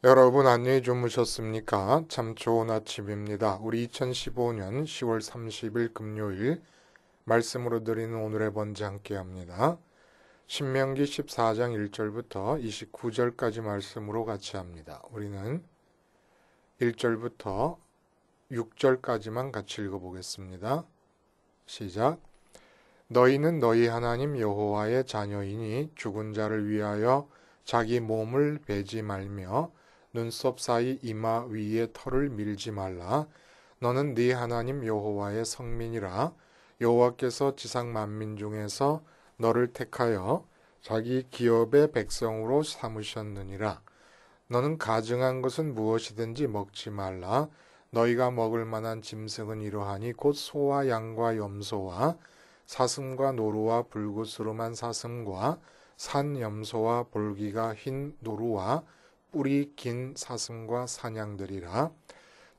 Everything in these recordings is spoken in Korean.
여러분 안녕히 주무셨습니까? 참 좋은 아침입니다. 우리 2015년 10월 30일 금요일 말씀으로 드리는 오늘의 번제 함께 합니다. 신명기 14장 1절부터 29절까지 말씀으로 같이 합니다. 우리는 1절부터 6절까지만 같이 읽어보겠습니다. 시작. 너희는 너희 하나님 여호와의 자녀이니 죽은 자를 위하여 자기 몸을 베지 말며 눈썹 사이 이마 위에 털을 밀지 말라. 너는 네 하나님 여호와의 성민이라. 여호와께서 지상 만민 중에서 너를 택하여 자기 기업의 백성으로 삼으셨느니라. 너는 가증한 것은 무엇이든지 먹지 말라. 너희가 먹을 만한 짐승은 이러하니 곧 소와 양과 염소와 사슴과 노루와 불구스름한 사슴과 산 염소와 볼기가 흰 노루와 뿔이 긴 사슴과 사냥들이라.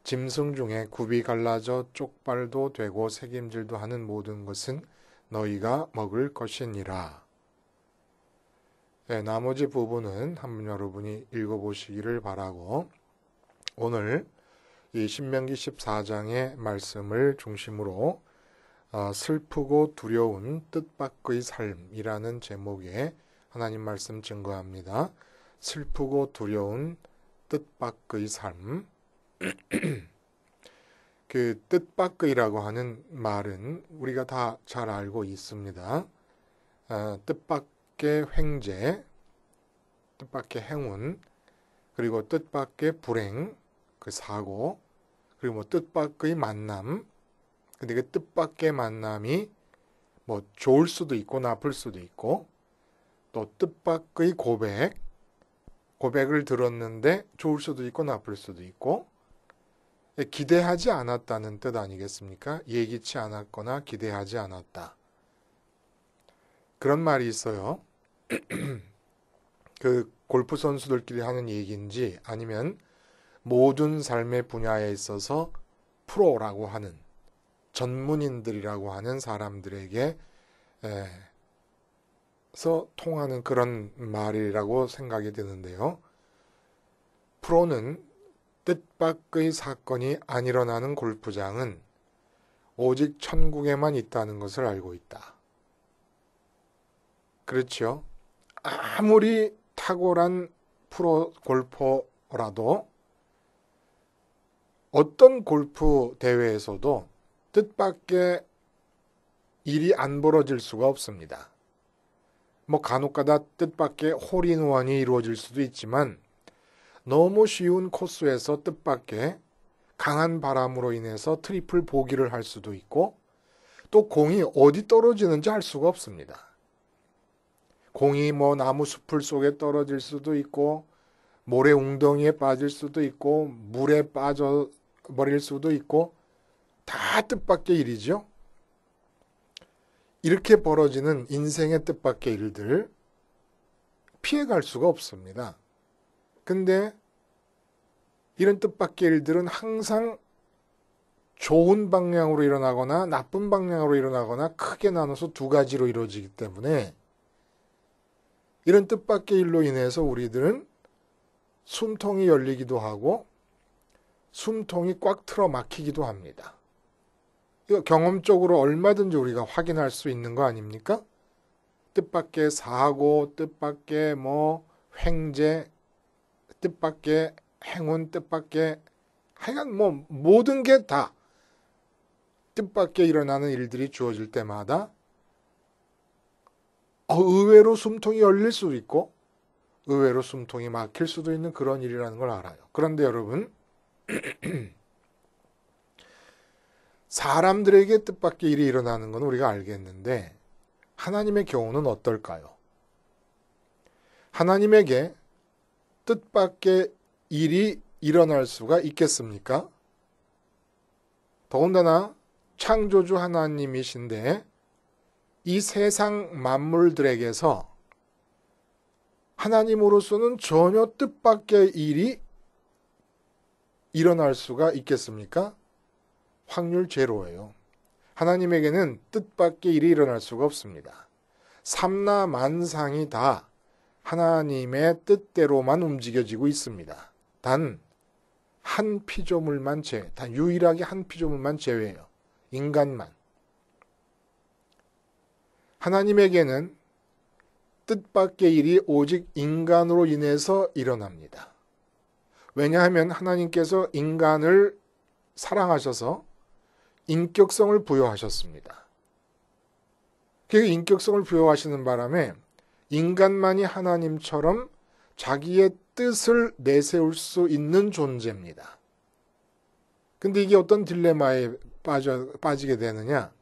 짐승 중에 굽이 갈라져 쪽발도 되고 새김질도 하는 모든 것은 너희가 먹을 것이니라. 네, 나머지 부분은 한번 여러분이 읽어보시기를 바라고, 오늘 이 신명기 14장의 말씀을 중심으로 슬프고 두려운 뜻밖의 삶이라는 제목의 하나님 말씀 증거합니다. 슬프고 두려운 뜻밖의 삶. 그 뜻밖의라고 하는 말은 우리가 다 잘 알고 있습니다. 뜻밖의 횡재, 뜻밖의 행운, 그리고 뜻밖의 불행, 그 사고, 그리고 뭐 뜻밖의 만남. 근데 그 뜻밖의 만남이 뭐 좋을 수도 있고 나쁠 수도 있고, 또 뜻밖의 고백을 들었는데 좋을 수도 있고 나쁠 수도 있고, 기대하지 않았다는 뜻 아니겠습니까? 예기치 않았거나 기대하지 않았다. 그런 말이 있어요. 그 골프 선수들끼리 하는 얘기인지 아니면 모든 삶의 분야에 있어서 프로라고 하는 전문인들이라고 하는 사람들에게 서 통하는 그런 말이라고 생각이 드는데요. 프로는 뜻밖의 사건이 안 일어나는 골프장은 오직 천국에만 있다는 것을 알고 있다. 그렇죠? 아무리 탁월한 프로 골퍼라도 어떤 골프 대회에서도 뜻밖의 일이 안 벌어질 수가 없습니다. 뭐 간혹가다 뜻밖의 홀인원이 이루어질 수도 있지만 너무 쉬운 코스에서 뜻밖의 강한 바람으로 인해서 트리플 보기를 할 수도 있고, 또 공이 어디 떨어지는지 알 수가 없습니다. 공이 뭐 나무 숲을 속에 떨어질 수도 있고, 모래 웅덩이에 빠질 수도 있고, 물에 빠져 버릴 수도 있고, 다 뜻밖의 일이죠. 이렇게 벌어지는 인생의 뜻밖의 일들 피해갈 수가 없습니다. 근데 이런 뜻밖의 일들은 항상 좋은 방향으로 일어나거나 나쁜 방향으로 일어나거나 크게 나눠서 두 가지로 이루어지기 때문에 이런 뜻밖의 일로 인해서 우리들은 숨통이 열리기도 하고 숨통이 꽉 틀어 막히기도 합니다. 이거 경험적으로 얼마든지 우리가 확인할 수 있는 거 아닙니까? 뜻밖의 사고, 뜻밖의 뭐 횡재, 뜻밖의 행운, 뜻밖의 하여간 뭐 모든 게 다 뜻밖의 일어나는 일들이 주어질 때마다 의외로 숨통이 열릴 수도 있고 의외로 숨통이 막힐 수도 있는 그런 일이라는 걸 알아요. 그런데 여러분, 사람들에게 뜻밖의 일이 일어나는 건 우리가 알겠는데 하나님의 경우는 어떨까요? 하나님에게 뜻밖의 일이 일어날 수가 있겠습니까? 더군다나 창조주 하나님이신데 이 세상 만물들에게서 하나님으로서는 전혀 뜻밖의 일이 일어날 수가 있겠습니까? 확률 제로예요. 하나님에게는 뜻밖의 일이 일어날 수가 없습니다. 삼라만상이 다 하나님의 뜻대로만 움직여지고 있습니다. 단 한 피조물만 단 유일하게 한 피조물만 제외해요. 인간만. 하나님에게는 뜻밖의 일이 오직 인간으로 인해서 일어납니다. 왜냐하면 하나님께서 인간을 사랑하셔서 인격성을 부여하셨습니다. 그 인격성을 부여하시는 바람에 인간만이 하나님처럼 자기의 뜻을 내세울 수 있는 존재입니다. 근데 이게 어떤 딜레마에 빠지게 되느냐?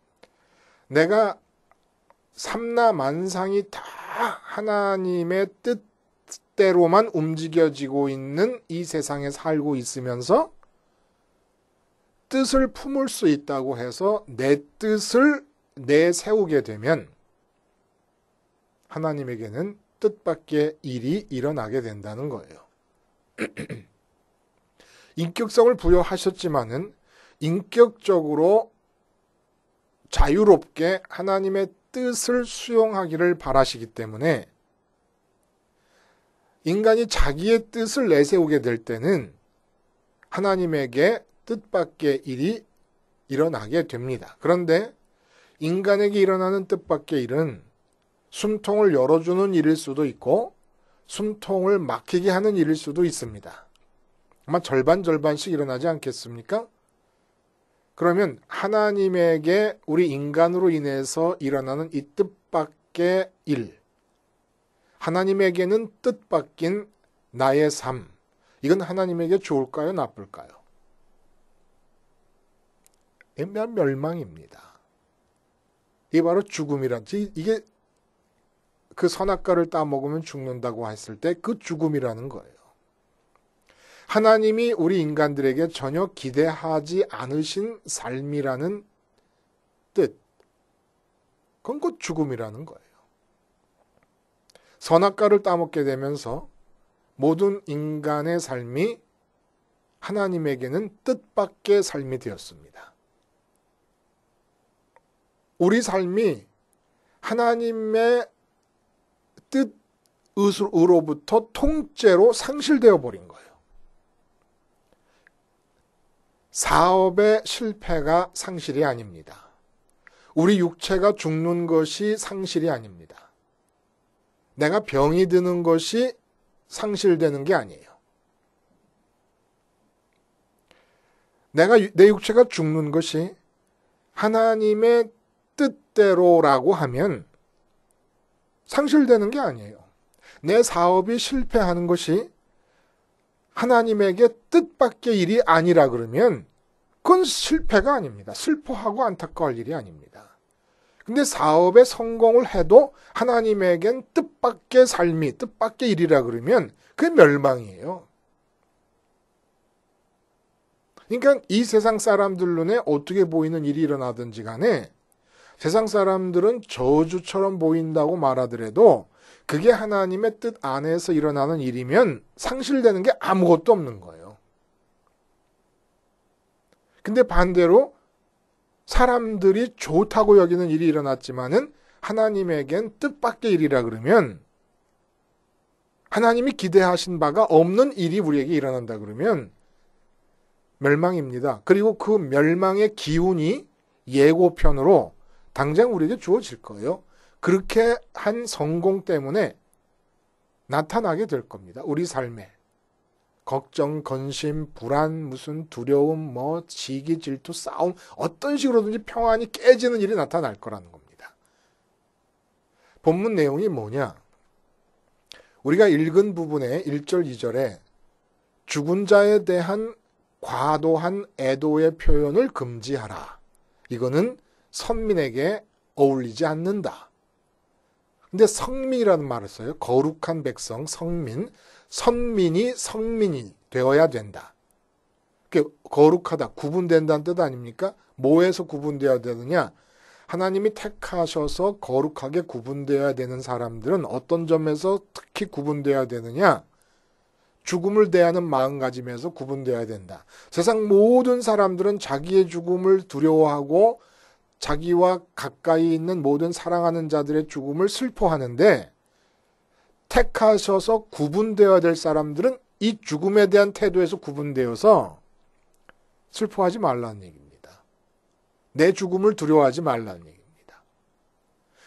내가 삼라만상이 다 하나님의 뜻대로만 움직여지고 있는 이 세상에 살고 있으면서 뜻을 품을 수 있다고 해서 내 뜻을 내세우게 되면 하나님에게는 뜻밖의 일이 일어나게 된다는 거예요. 인격성을 부여하셨지만은 인격적으로 자유롭게 하나님의 뜻을 수용하기를 바라시기 때문에 인간이 자기의 뜻을 내세우게 될 때는 하나님에게 뜻밖의 일이 일어나게 됩니다. 그런데 인간에게 일어나는 뜻밖의 일은 숨통을 열어주는 일일 수도 있고 숨통을 막히게 하는 일일 수도 있습니다. 아마 절반씩 일어나지 않겠습니까? 그러면 하나님에게 우리 인간으로 인해서 일어나는 이 뜻밖의 일, 하나님에게는 뜻밖인 나의 삶, 이건 하나님에게 좋을까요? 나쁠까요? 멸망입니다. 이게 바로 죽음이란지, 이게 그 선악과를 따먹으면 죽는다고 했을 때 그 죽음이라는 거예요. 하나님이 우리 인간들에게 전혀 기대하지 않으신 삶이라는 뜻, 그건 곧 죽음이라는 거예요. 선악과를 따먹게 되면서 모든 인간의 삶이 하나님에게는 뜻밖의 삶이 되었습니다. 우리 삶이 하나님의 뜻으로부터 통째로 상실되어 버린 거예요. 사업의 실패가 상실이 아닙니다. 우리 육체가 죽는 것이 상실이 아닙니다. 내가 병이 드는 것이 상실되는 게 아니에요. 내 육체가 죽는 것이 하나님의 뜻대로라고 하면 상실되는 게 아니에요. 내 사업이 실패하는 것이 하나님에게 뜻밖의 일이 아니라 그러면 그건 실패가 아닙니다. 슬퍼하고 안타까울 일이 아닙니다. 근데 사업에 성공을 해도 하나님에겐 뜻밖의 삶이, 뜻밖의 일이라 그러면 그게 멸망이에요. 그러니까 이 세상 사람들 눈에 어떻게 보이는 일이 일어나든지 간에 세상 사람들은 저주처럼 보인다고 말하더라도 그게 하나님의 뜻 안에서 일어나는 일이면 상실되는 게 아무것도 없는 거예요. 근데 반대로 사람들이 좋다고 여기는 일이 일어났지만은 하나님에겐 뜻밖의 일이라 그러면 하나님이 기대하신 바가 없는 일이 우리에게 일어난다 그러면 멸망입니다. 그리고 그 멸망의 기운이 예고편으로 당장 우리에게 주어질 거예요. 그렇게 한 성공 때문에 나타나게 될 겁니다. 우리 삶에. 걱정, 근심, 불안, 무슨 두려움, 시기, 질투, 싸움, 어떤 식으로든지 평안이 깨지는 일이 나타날 거라는 겁니다. 본문 내용이 뭐냐? 우리가 읽은 부분의 1절, 2절에 죽은 자에 대한 과도한 애도의 표현을 금지하라. 이거는 선민에게 어울리지 않는다. 근데 성민이라는 말을 써요. 거룩한 백성, 성민. 선민이 성민이 되어야 된다. 거룩하다, 구분된다는 뜻 아닙니까? 뭐에서 구분되어야 되느냐? 하나님이 택하셔서 거룩하게 구분되어야 되는 사람들은 어떤 점에서 특히 구분되어야 되느냐? 죽음을 대하는 마음가짐에서 구분되어야 된다. 세상 모든 사람들은 자기의 죽음을 두려워하고 자기와 가까이 있는 모든 사랑하는 자들의 죽음을 슬퍼하는데 택하셔서 구분되어야 될 사람들은 이 죽음에 대한 태도에서 구분되어서 슬퍼하지 말라는 얘기입니다. 내 죽음을 두려워하지 말라는 얘기입니다.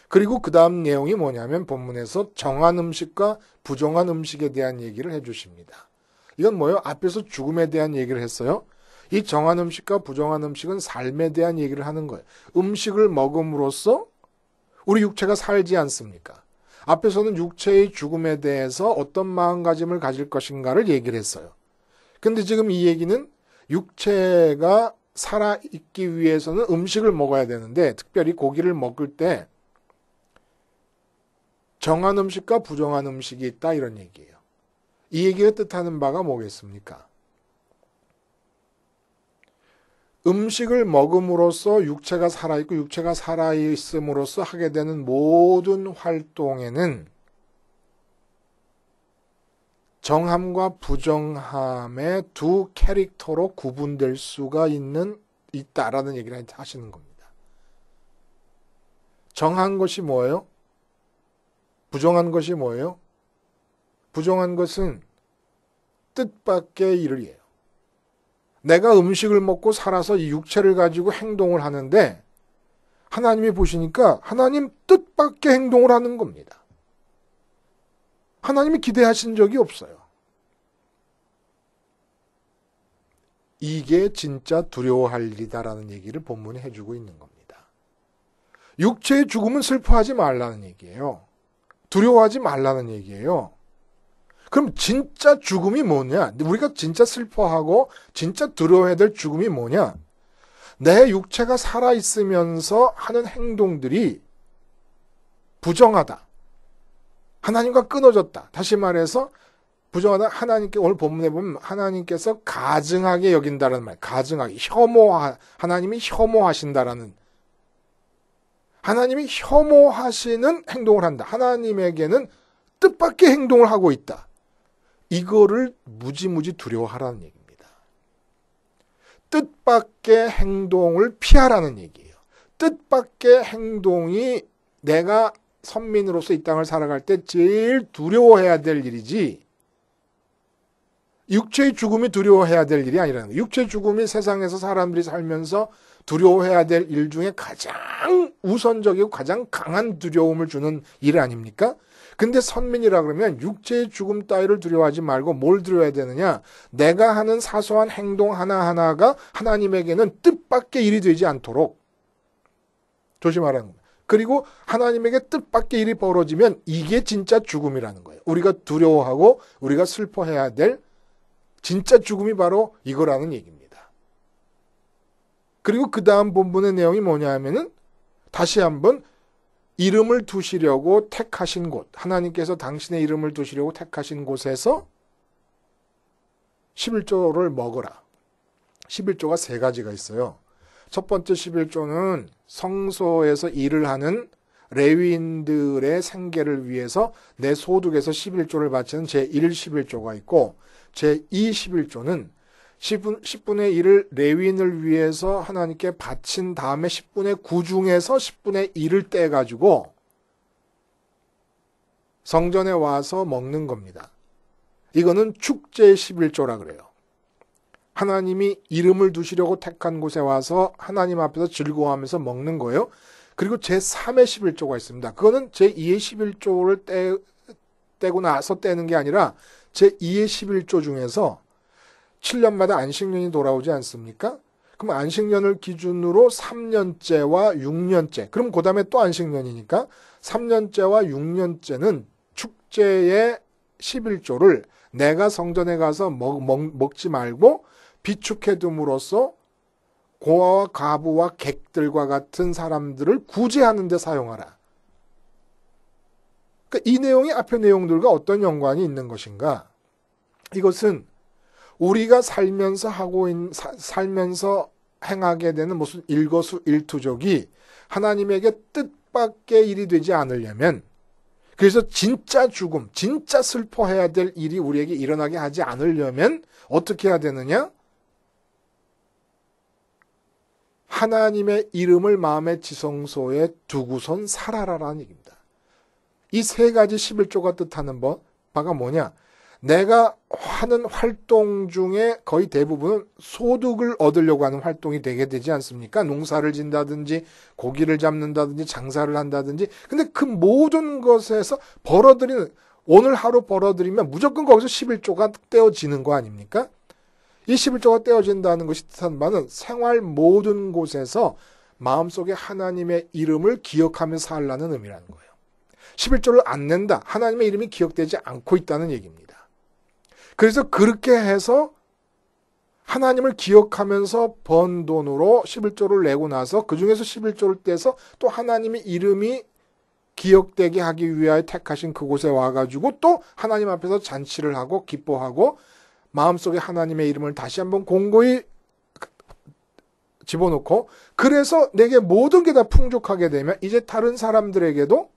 그리고 그 다음 내용이 뭐냐면 본문에서 정한 음식과 부정한 음식에 대한 얘기를 해주십니다. 이건 뭐예요? 앞에서 죽음에 대한 얘기를 했어요. 이 정한 음식과 부정한 음식은 삶에 대한 얘기를 하는 거예요. 음식을 먹음으로써 우리 육체가 살지 않습니까? 앞에서는 육체의 죽음에 대해서 어떤 마음가짐을 가질 것인가를 얘기를 했어요. 근데 지금 이 얘기는 육체가 살아있기 위해서는 음식을 먹어야 되는데 특별히 고기를 먹을 때 정한 음식과 부정한 음식이 있다 이런 얘기예요. 이 얘기가 뜻하는 바가 뭐겠습니까? 음식을 먹음으로써 육체가 살아있고 육체가 살아있음으로써 하게 되는 모든 활동에는 정함과 부정함의 두 캐릭터로 구분될 수가 있다라는 얘기를 하시는 겁니다. 정한 것이 뭐예요? 부정한 것이 뭐예요? 부정한 것은 뜻밖의 일이에요. 내가 음식을 먹고 살아서 이 육체를 가지고 행동을 하는데 하나님이 보시니까 하나님 뜻밖의 행동을 하는 겁니다. 하나님이 기대하신 적이 없어요. 이게 진짜 두려워할 일이다라는 얘기를 본문에 해주고 있는 겁니다. 육체의 죽음은 슬퍼하지 말라는 얘기예요. 두려워하지 말라는 얘기예요. 그럼 진짜 죽음이 뭐냐? 우리가 진짜 슬퍼하고 진짜 두려워해야 될 죽음이 뭐냐? 내 육체가 살아있으면서 하는 행동들이 부정하다. 하나님과 끊어졌다. 다시 말해서 부정하다. 하나님께 오늘 본문에 보면 하나님께서 가증하게 여긴다라는 말. 가증하게. 하나님이 혐오하신다라는 하나님이 혐오하시는 행동을 한다. 하나님에게는 뜻밖의 행동을 하고 있다. 이거를 무지무지 두려워하라는 얘기입니다. 뜻밖의 행동을 피하라는 얘기예요. 뜻밖의 행동이 내가 선민으로서 이 땅을 살아갈 때 제일 두려워해야 될 일이지 육체의 죽음이 두려워해야 될 일이 아니라는 거예요. 육체의 죽음이 세상에서 사람들이 살면서 두려워해야 될 일 중에 가장 우선적이고 가장 강한 두려움을 주는 일 아닙니까? 근데 선민이라 그러면 육체의 죽음 따위를 두려워하지 말고 뭘 두려워해야 되느냐? 내가 하는 사소한 행동 하나하나가 하나님에게는 뜻밖의 일이 되지 않도록 조심하라는 겁니다. 그리고 하나님에게 뜻밖의 일이 벌어지면 이게 진짜 죽음이라는 거예요. 우리가 두려워하고 우리가 슬퍼해야 될 진짜 죽음이 바로 이거라는 얘기입니다. 그리고 그 다음 본문의 내용이 뭐냐 하면은 다시 한번 이름을 두시려고 택하신 곳, 하나님께서 당신의 이름을 두시려고 택하신 곳에서 11조를 먹어라. 11조가 세 가지가 있어요. 첫 번째 11조는 성소에서 일을 하는 레위인들의 생계를 위해서 내 소득에서 11조를 바치는 제1 11조가 있고 제2 11조는 10분의 1을 레위인을 위해서 하나님께 바친 다음에 10분의 9 중에서 10분의 1을 떼가지고 성전에 와서 먹는 겁니다. 이거는 축제 11조라 그래요. 하나님이 이름을 두시려고 택한 곳에 와서 하나님 앞에서 즐거워하면서 먹는 거예요. 그리고 제3의 11조가 있습니다. 그거는 제2의 11조를 떼고 나서 떼는 게 아니라 제2의 11조 중에서 7년마다 안식년이 돌아오지 않습니까? 그럼 안식년을 기준으로 3년째와 6년째, 그럼 그 다음에 또 안식년이니까 3년째와 6년째는 축제의 11조를 내가 성전에 가서 먹지 말고 비축해 둠으로써 고아와 과부와 객들과 같은 사람들을 구제하는 데 사용하라. 그러니까 이 내용이 앞의 내용들과 어떤 연관이 있는 것인가? 이것은 우리가 살면서 살면서 행하게 되는 무슨 일거수일투족이 하나님에게 뜻밖의 일이 되지 않으려면, 그래서 진짜 죽음, 진짜 슬퍼해야 될 일이 우리에게 일어나게 하지 않으려면 어떻게 해야 되느냐? 하나님의 이름을 마음의 지성소에 두고선 살아라라는 얘기입니다. 이 세 가지 11조가 뜻하는 바가 뭐냐? 내가 하는 활동 중에 거의 대부분은 소득을 얻으려고 하는 활동이 되게 되지 않습니까? 농사를 진다든지 고기를 잡는다든지 장사를 한다든지. 근데 그 모든 것에서 오늘 하루 벌어들이면 무조건 거기서 11조가 떼어지는 거 아닙니까? 이 11조가 떼어진다는 것이 뜻하는 바는 생활 모든 곳에서 마음속에 하나님의 이름을 기억하면서 살라는 의미라는 거예요. 11조를 안 낸다. 하나님의 이름이 기억되지 않고 있다는 얘기입니다. 그래서 그렇게 해서 하나님을 기억하면서 번 돈으로 11조를 내고 나서 그 중에서 11조를 떼서 또 하나님의 이름이 기억되게 하기 위하여 택하신 그곳에 와가지고 또 하나님 앞에서 잔치를 하고 기뻐하고 마음속에 하나님의 이름을 다시 한번 공고히 집어넣고 그래서 내게 모든 게 다 풍족하게 되면 이제 다른 사람들에게도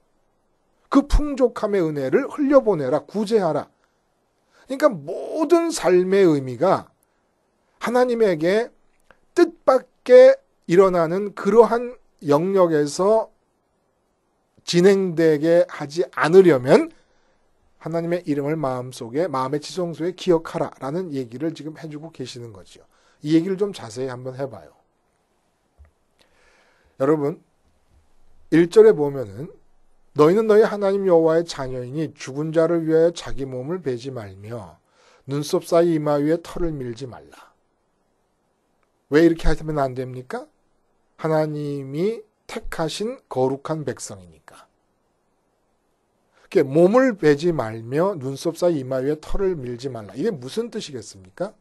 그 풍족함의 은혜를 흘려보내라, 구제하라. 그러니까 모든 삶의 의미가 하나님에게 뜻밖의 일어나는 그러한 영역에서 진행되게 하지 않으려면 하나님의 이름을 마음속에, 마음의 지성소에 기억하라라는 얘기를 지금 해주고 계시는 거죠. 이 얘기를 좀 자세히 한번 해봐요. 여러분, 1절에 보면은 너희는 너희 하나님 여호와의 자녀이니 죽은 자를 위하여 자기 몸을 베지 말며 눈썹 사이 이마 위에 털을 밀지 말라. 왜 이렇게 하면 안 됩니까? 하나님이 택하신 거룩한 백성이니까. 몸을 베지 말며 눈썹 사이 이마 위에 털을 밀지 말라. 이게 무슨 뜻이겠습니까?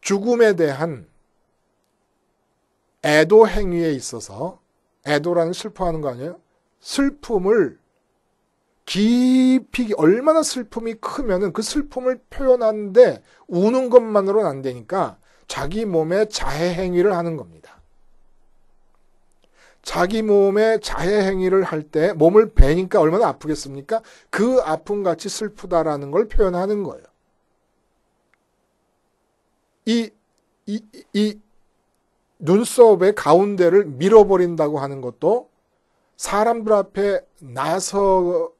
죽음에 대한 애도 행위에 있어서 애도라는 슬퍼하는 거 아니에요? 슬픔을 깊이 얼마나 슬픔이 크면은 그 슬픔을 표현하는데 우는 것만으로는 안 되니까 자기 몸에 자해 행위를 하는 겁니다. 자기 몸에 자해 행위를 할 때 몸을 베니까 얼마나 아프겠습니까? 그 아픔같이 슬프다라는 걸 표현하는 거예요. 이 눈썹의 가운데를 밀어버린다고 하는 것도 사람들 앞에 나서기가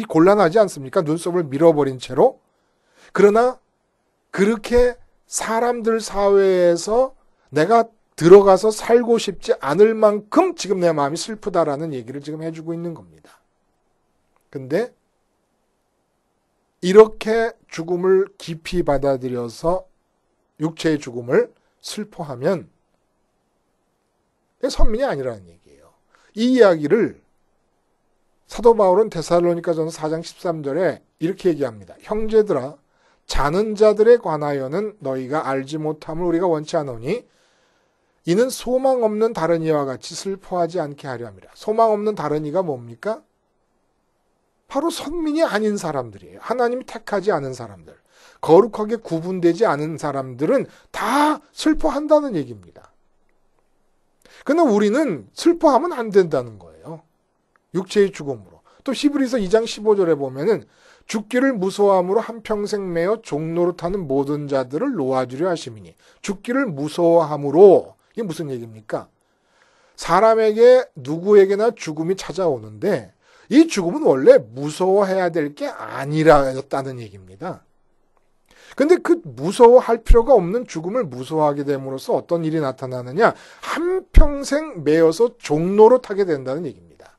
곤란하지 않습니까? 눈썹을 밀어버린 채로. 그러나 그렇게 사람들 사회에서 내가 들어가서 살고 싶지 않을 만큼 지금 내 마음이 슬프다라는 얘기를 지금 해주고 있는 겁니다. 근데 이렇게 죽음을 깊이 받아들여서 육체의 죽음을 슬퍼하면 선민이 아니라는 얘기예요. 이 이야기를 사도 바울은 데살로니가전서 4장 13절에 이렇게 얘기합니다. 형제들아 자는 자들에 관하여는 너희가 알지 못함을 우리가 원치 않으니 이는 소망 없는 다른 이와 같이 슬퍼하지 않게 하려 함이라. 소망 없는 다른 이가 뭡니까? 바로 선민이 아닌 사람들이에요. 하나님이 택하지 않은 사람들. 거룩하게 구분되지 않은 사람들은 다 슬퍼한다는 얘기입니다. 그러나 우리는 슬퍼하면 안 된다는 거예요. 육체의 죽음으로. 또 히브리서 2장 15절에 보면은 죽기를 무서워함으로 한평생 매어 종노릇하는 모든 자들을 놓아주려 하심이니 죽기를 무서워함으로 이게 무슨 얘기입니까? 사람에게 누구에게나 죽음이 찾아오는데 이 죽음은 원래 무서워해야 될 게 아니라였다는 얘기입니다. 근데 그 무서워할 필요가 없는 죽음을 무서워하게 됨으로써 어떤 일이 나타나느냐? 한평생 매여서 종노릇하게 된다는 얘기입니다.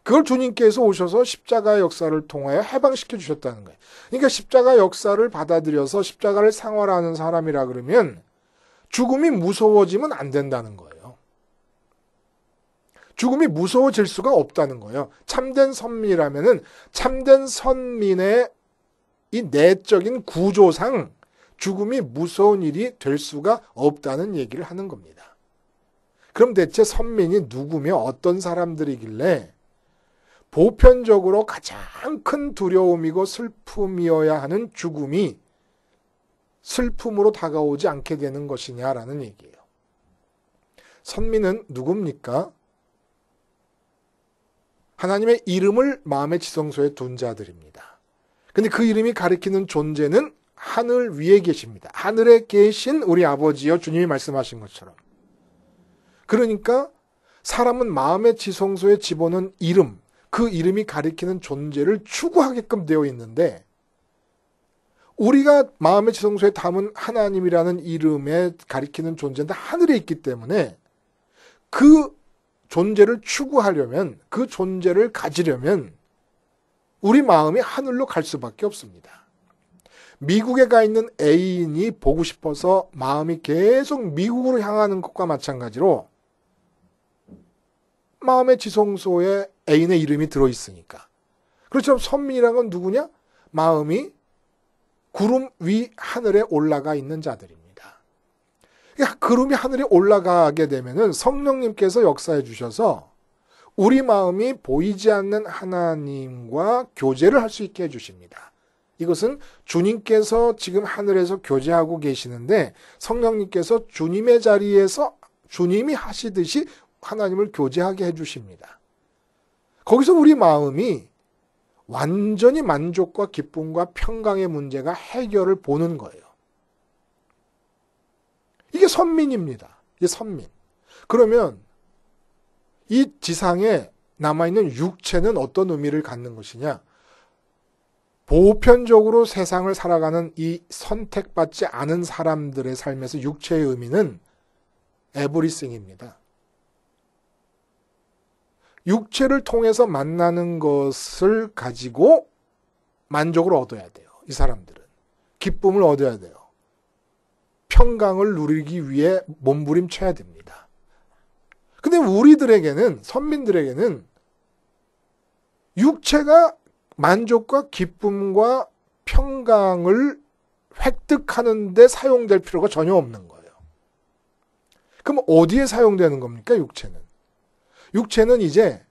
그걸 주님께서 오셔서 십자가의 역사를 통하여 해방시켜 주셨다는 거예요. 그러니까 십자가 역사를 받아들여서 십자가를 생활하는 사람이라 그러면 죽음이 무서워지면 안 된다는 거예요. 죽음이 무서워질 수가 없다는 거예요. 참된 선민이라면은 참된 선민의 이 내적인 구조상 죽음이 무서운 일이 될 수가 없다는 얘기를 하는 겁니다. 그럼 대체 선민이 누구며 어떤 사람들이길래 보편적으로 가장 큰 두려움이고 슬픔이어야 하는 죽음이 슬픔으로 다가오지 않게 되는 것이냐라는 얘기예요. 선민은 누굽니까? 하나님의 이름을 마음의 지성소에 둔 자들입니다. 근데 그 이름이 가리키는 존재는 하늘 위에 계십니다. 하늘에 계신 우리 아버지여 주님이 말씀하신 것처럼. 그러니까 사람은 마음의 지성소에 집어넣은 이름, 그 이름이 가리키는 존재를 추구하게끔 되어 있는데 우리가 마음의 지성소에 담은 하나님이라는 이름에 가리키는 존재는 하늘에 있기 때문에 그 존재를 추구하려면, 그 존재를 가지려면 우리 마음이 하늘로 갈 수밖에 없습니다. 미국에 가 있는 애인이 보고 싶어서 마음이 계속 미국으로 향하는 것과 마찬가지로 마음의 지성소에 애인의 이름이 들어있으니까. 그렇죠. 선민이라는 건 누구냐? 마음이 구름 위 하늘에 올라가 있는 자들입니다. 구름이 하늘에 올라가게 되면은 성령님께서 역사해 주셔서 우리 마음이 보이지 않는 하나님과 교제를 할 수 있게 해주십니다. 이것은 주님께서 지금 하늘에서 교제하고 계시는데 성령님께서 주님의 자리에서 주님이 하시듯이 하나님을 교제하게 해주십니다. 거기서 우리 마음이 완전히 만족과 기쁨과 평강의 문제가 해결을 보는 거예요. 이게 선민입니다. 이게 선민. 그러면 이 지상에 남아있는 육체는 어떤 의미를 갖는 것이냐? 보편적으로 세상을 살아가는 이 선택받지 않은 사람들의 삶에서 육체의 의미는 에브리싱입니다. 육체를 통해서 만나는 것을 가지고 만족을 얻어야 돼요. 이 사람들은. 기쁨을 얻어야 돼요. 평강을 누리기 위해 몸부림쳐야 됩니다. 근데 우리들에게는, 선민들에게는 육체가 만족과 기쁨과 평강을 획득하는 데 사용될 필요가 전혀 없는 거예요. 그럼 어디에 사용되는 겁니까, 육체는? 육체는 이제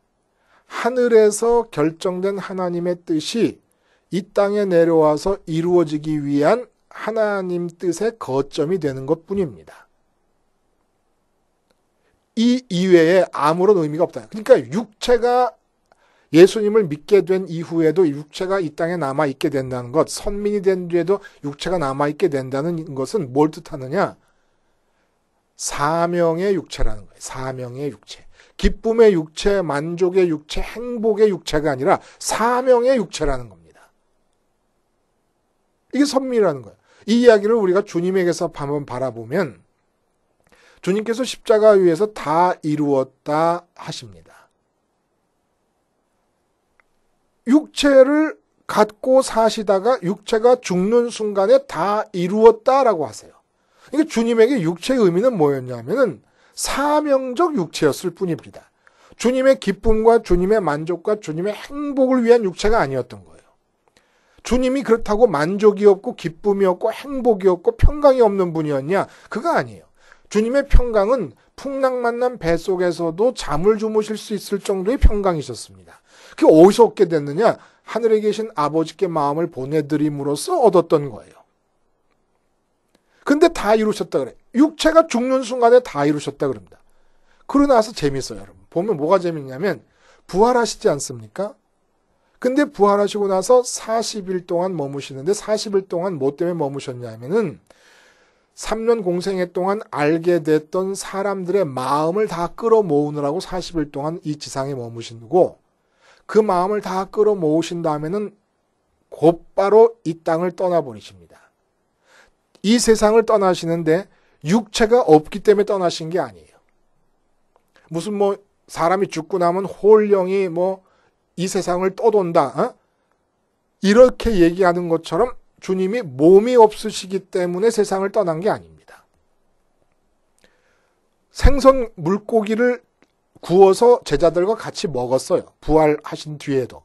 하늘에서 결정된 하나님의 뜻이 이 땅에 내려와서 이루어지기 위한 하나님 뜻의 거점이 되는 것뿐입니다. 이 이외에 아무런 의미가 없다. 그러니까 육체가 예수님을 믿게 된 이후에도 육체가 이 땅에 남아있게 된다는 것, 선민이 된 뒤에도 육체가 남아있게 된다는 것은 뭘 뜻하느냐? 사명의 육체라는 거예요. 사명의 육체. 기쁨의 육체, 만족의 육체, 행복의 육체가 아니라 사명의 육체라는 겁니다. 이게 선민이라는 거예요. 이 이야기를 우리가 주님에게서 한번 바라보면 주님께서 십자가 위에서 다 이루었다 하십니다. 육체를 갖고 사시다가 육체가 죽는 순간에 다 이루었다라고 하세요. 그러니까 주님에게 육체의 의미는 뭐였냐면은 사명적 육체였을 뿐입니다. 주님의 기쁨과 주님의 만족과 주님의 행복을 위한 육체가 아니었던 거예요. 주님이 그렇다고 만족이 없고 기쁨이 없고 행복이 없고 평강이 없는 분이었냐? 그거 아니에요. 주님의 평강은 풍랑만난 뱃속에서도 잠을 주무실 수 있을 정도의 평강이셨습니다. 그게 어디서 얻게 됐느냐? 하늘에 계신 아버지께 마음을 보내드림으로써 얻었던 거예요. 근데 다 이루셨다 그래. 육체가 죽는 순간에 다 이루셨다 그럽니다. 그러고 나서 재밌어요, 여러분. 보면 뭐가 재밌냐면 부활하시지 않습니까? 근데 부활하시고 나서 40일 동안 머무시는데 40일 동안 뭐 때문에 머무셨냐면은 3년 공생애 동안 알게 됐던 사람들의 마음을 다 끌어모으느라고 40일 동안 이 지상에 머무시고 그 마음을 다 끌어모으신 다음에는 곧바로 이 땅을 떠나버리십니다. 이 세상을 떠나시는데 육체가 없기 때문에 떠나신 게 아니에요. 무슨 뭐 사람이 죽고 나면 홀령이 뭐 이 세상을 떠돈다. 이렇게 얘기하는 것처럼 주님이 몸이 없으시기 때문에 세상을 떠난 게 아닙니다. 생선 물고기를 구워서 제자들과 같이 먹었어요. 부활하신 뒤에도.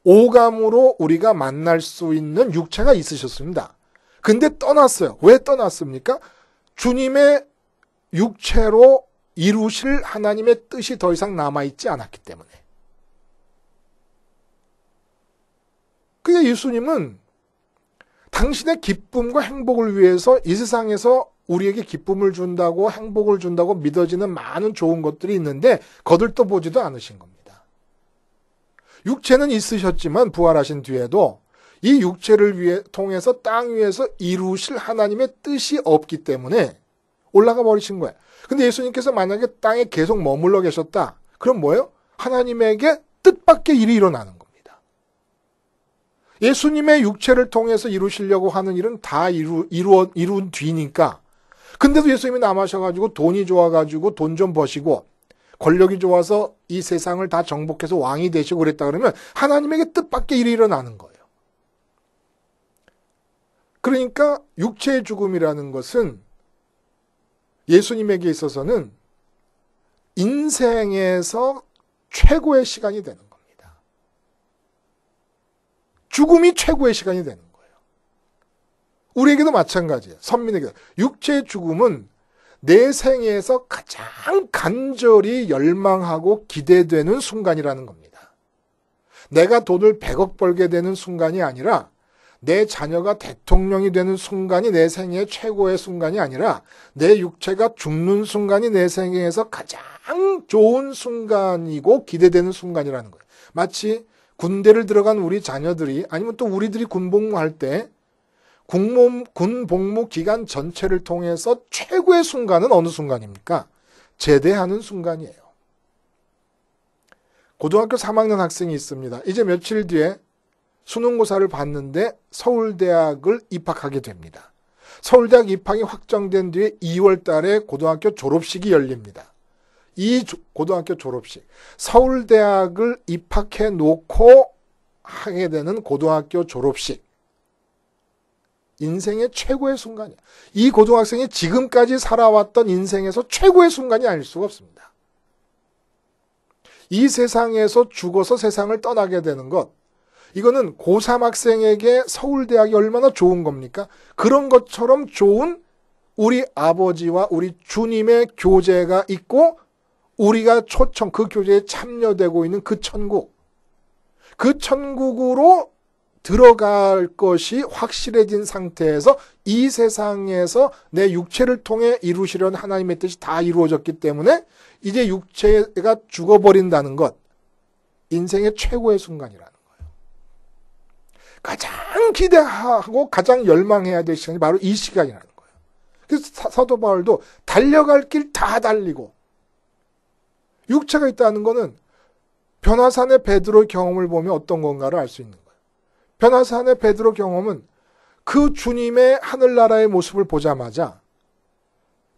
오감으로 우리가 만날 수 있는 육체가 있으셨습니다. 근데 떠났어요. 왜 떠났습니까? 주님의 육체로 이루실 하나님의 뜻이 더 이상 남아있지 않았기 때문에. 그게 예수님은 당신의 기쁨과 행복을 위해서 이 세상에서 우리에게 기쁨을 준다고 행복을 준다고 믿어지는 많은 좋은 것들이 있는데 거들떠 보지도 않으신 겁니다. 육체는 있으셨지만 부활하신 뒤에도 이 육체를 통해서 땅 위에서 이루실 하나님의 뜻이 없기 때문에 올라가 버리신 거예요. 근데 예수님께서 만약에 땅에 계속 머물러 계셨다. 그럼 뭐예요? 하나님에게 뜻밖의 일이 일어나는 겁니다. 예수님의 육체를 통해서 이루시려고 하는 일은 다 이룬 뒤니까. 근데도 예수님이 남으셔가지고 돈이 좋아가지고 돈 좀 버시고 권력이 좋아서 이 세상을 다 정복해서 왕이 되시고 그랬다 그러면 하나님에게 뜻밖의 일이 일어나는 거예요. 그러니까 육체의 죽음이라는 것은 예수님에게 있어서는 인생에서 최고의 시간이 되는 겁니다. 죽음이 최고의 시간이 되는 거예요. 우리에게도 마찬가지예요. 선민에게도. 육체의 죽음은 내 생에서 가장 간절히 열망하고 기대되는 순간이라는 겁니다. 내가 돈을 100억 벌게 되는 순간이 아니라 내 자녀가 대통령이 되는 순간이 내 생애의 최고의 순간이 아니라 내 육체가 죽는 순간이 내 생애에서 가장 좋은 순간이고 기대되는 순간이라는 거예요. 마치 군대를 들어간 우리 자녀들이 아니면 또 우리들이 군복무할 때 군 복무 기간 전체를 통해서 최고의 순간은 어느 순간입니까? 제대하는 순간이에요. 고등학교 3학년 학생이 있습니다. 이제 며칠 뒤에 수능고사를 봤는데 서울대학을 입학하게 됩니다. 서울대학 입학이 확정된 뒤에 2월 달에 고등학교 졸업식이 열립니다. 이 고등학교 졸업식, 서울대학을 입학해 놓고 하게 되는 고등학교 졸업식, 인생의 최고의 순간이에요. 이 고등학생이 지금까지 살아왔던 인생에서 최고의 순간이 아닐 수가 없습니다. 이 세상에서 죽어서 세상을 떠나게 되는 것, 이거는 고3 학생에게 서울대학이 얼마나 좋은 겁니까? 그런 것처럼 좋은 우리 아버지와 우리 주님의 교제가 있고 우리가 그 교제에 참여되고 있는 그 천국으로 들어갈 것이 확실해진 상태에서 이 세상에서 내 육체를 통해 이루시려는 하나님의 뜻이 다 이루어졌기 때문에 이제 육체가 죽어버린다는 것, 인생의 최고의 순간이라는 거예요. 가장 기대하고 가장 열망해야 될 시간이 바로 이 시간이라는 거예요. 그래서 사도 바울도 달려갈 길 다 달리고 육체가 있다는 것은 변화산의 베드로의 경험을 보면 어떤 건가를 알 수 있는 거예요. 변화산의 베드로 경험은 그 주님의 하늘나라의 모습을 보자마자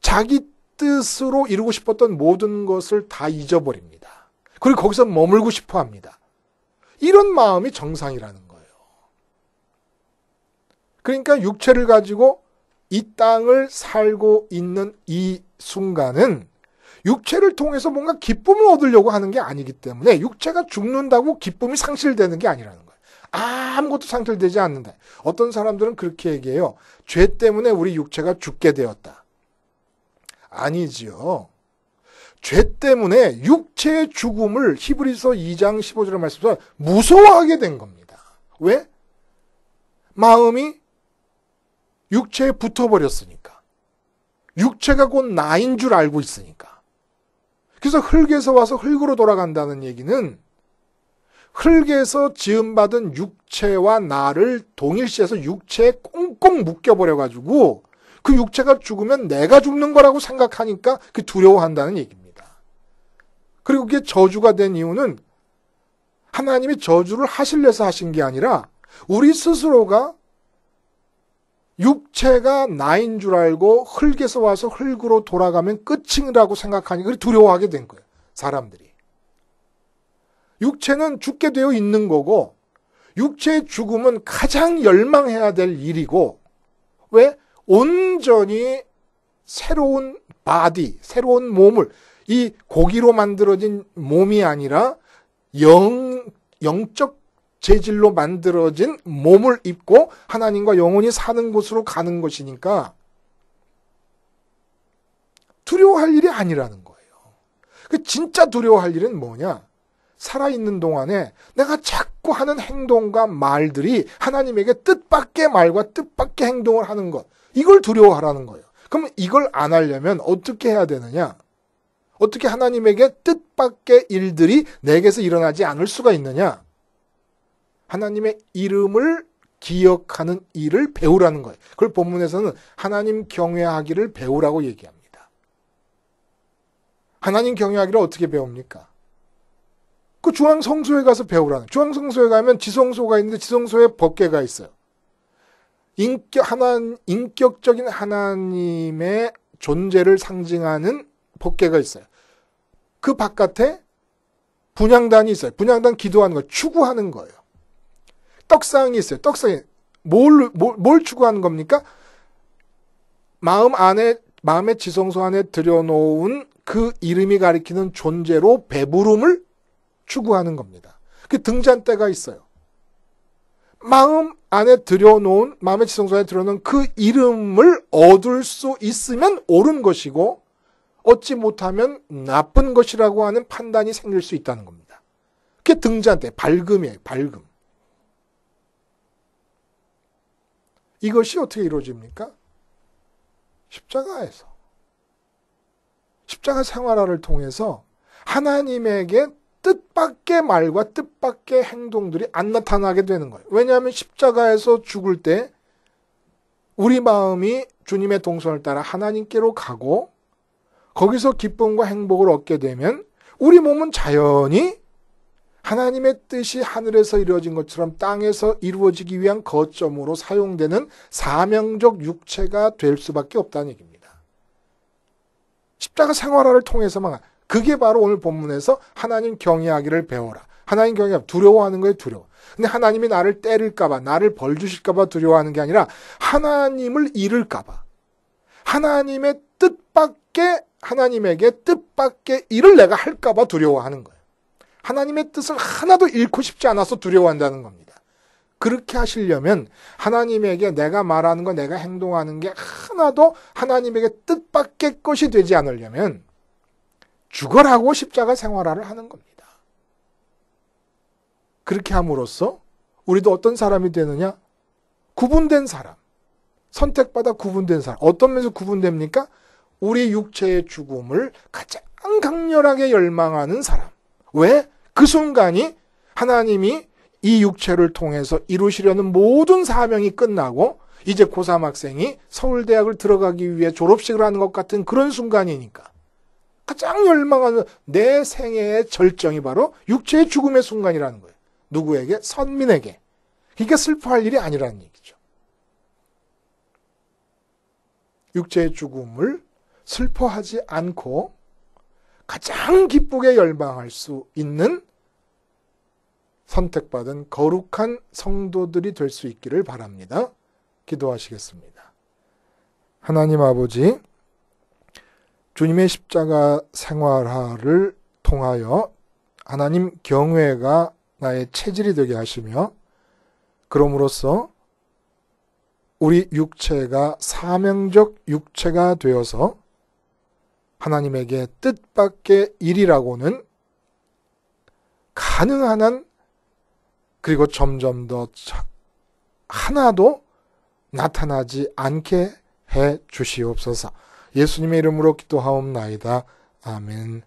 자기 뜻으로 이루고 싶었던 모든 것을 다 잊어버립니다. 그리고 거기서 머물고 싶어 합니다. 이런 마음이 정상이라는 거예요. 그러니까 육체를 가지고 이 땅을 살고 있는 이 순간은 육체를 통해서 뭔가 기쁨을 얻으려고 하는 게 아니기 때문에 육체가 죽는다고 기쁨이 상실되는 게 아니라는 거예요. 아무것도 상실되지 않는다. 어떤 사람들은 그렇게 얘기해요. 죄 때문에 우리 육체가 죽게 되었다. 아니지요. 죄 때문에 육체의 죽음을 히브리서 2장 15절의 말씀에서 무서워하게 된 겁니다. 왜? 마음이 육체에 붙어버렸으니까. 육체가 곧 나인 줄 알고 있으니까. 그래서 흙에서 와서 흙으로 돌아간다는 얘기는 흙에서 지음받은 육체와 나를 동일시해서 육체에 꽁꽁 묶여버려가지고 그 육체가 죽으면 내가 죽는 거라고 생각하니까 그 두려워한다는 얘기입니다. 그리고 그게 저주가 된 이유는 하나님이 저주를 하시려서 하신 게 아니라 우리 스스로가 육체가 나인 줄 알고 흙에서 와서 흙으로 돌아가면 끝이라고 생각하니까 두려워하게 된 거예요. 사람들이. 육체는 죽게 되어 있는 거고 육체의 죽음은 가장 열망해야 될 일이고 왜? 온전히 새로운 바디, 새로운 몸을 이 고기로 만들어진 몸이 아니라 영적 재질로 만들어진 몸을 입고 하나님과 영원히 사는 곳으로 가는 것이니까 두려워할 일이 아니라는 거예요. 그 진짜 두려워할 일은 뭐냐? 살아있는 동안에 내가 자꾸 하는 행동과 말들이 하나님에게 뜻밖의 말과 뜻밖의 행동을 하는 것, 이걸 두려워하라는 거예요. 그럼 이걸 안 하려면 어떻게 해야 되느냐? 어떻게 하나님에게 뜻밖의 일들이 내게서 일어나지 않을 수가 있느냐? 하나님의 이름을 기억하는 일을 배우라는 거예요. 그걸 본문에서는 하나님 경외하기를 배우라고 얘기합니다. 하나님 경외하기를 어떻게 배웁니까? 그 중앙성소에 가서 배우라는. 중앙성소에 가면 지성소가 있는데 지성소에 법궤가 있어요. 인격적인 하나님의 존재를 상징하는 법궤가 있어요. 그 바깥에 분향단이 있어요. 분향단 기도하는 거, 추구하는 거예요. 떡상이 있어요. 떡상이 뭘 추구하는 겁니까? 마음의 지성소 안에 들여놓은 그 이름이 가리키는 존재로 배부름을 추구하는 겁니다. 그 등잔대가 있어요. 마음의 지성소 안에 들여놓은 그 이름을 얻을 수 있으면 옳은 것이고, 얻지 못하면 나쁜 것이라고 하는 판단이 생길 수 있다는 겁니다. 그게 등잔대, 밝음이에요, 밝음. 이것이 어떻게 이루어집니까? 십자가에서. 십자가 생활화를 통해서 하나님에게 뜻밖의 말과 뜻밖의 행동들이 안 나타나게 되는 거예요. 왜냐하면 십자가에서 죽을 때 우리 마음이 주님의 동선을 따라 하나님께로 가고 거기서 기쁨과 행복을 얻게 되면 우리 몸은 자연히 하나님의 뜻이 하늘에서 이루어진 것처럼 땅에서 이루어지기 위한 거점으로 사용되는 사명적 육체가 될 수밖에 없다는 얘기입니다. 십자가 생활화를 통해서만, 그게 바로 오늘 본문에서 하나님 경외하기를 배워라. 하나님 경외하기, 두려워하는 거에 두려워. 근데 하나님이 나를 때릴까봐, 나를 벌 주실까봐 두려워하는 게 아니라 하나님을 잃을까봐, 하나님의 하나님에게 뜻밖의 일을 내가 할까봐 두려워하는 거예요. 하나님의 뜻을 하나도 잃고 싶지 않아서 두려워한다는 겁니다. 그렇게 하시려면 하나님에게 내가 말하는 거, 내가 행동하는 게 하나도 하나님에게 뜻밖의 것이 되지 않으려면 죽어라고 십자가 생활화를 하는 겁니다. 그렇게 함으로써 우리도 어떤 사람이 되느냐? 구분된 사람. 선택받아 구분된 사람. 어떤 면에서 구분됩니까? 우리 육체의 죽음을 가장 강렬하게 열망하는 사람. 왜? 그 순간이 하나님이 이 육체를 통해서 이루시려는 모든 사명이 끝나고 이제 고3 학생이 서울대학을 들어가기 위해 졸업식을 하는 것 같은 그런 순간이니까 가장 열망하는 내 생애의 절정이 바로 육체의 죽음의 순간이라는 거예요. 누구에게? 선민에게. 그러니까 슬퍼할 일이 아니라는 얘기죠. 육체의 죽음을 슬퍼하지 않고 가장 기쁘게 열망할 수 있는 선택받은 거룩한 성도들이 될 수 있기를 바랍니다. 기도하시겠습니다. 하나님 아버지, 주님의 십자가 생활화를 통하여 하나님 경외가 나의 체질이 되게 하시며, 그럼으로써 우리 육체가 사명적 육체가 되어서 하나님에게 뜻밖의 일이라고는 가능한 한, 그리고 점점 더 하나도 나타나지 않게 해 주시옵소서. 예수님의 이름으로 기도하옵나이다. 아멘.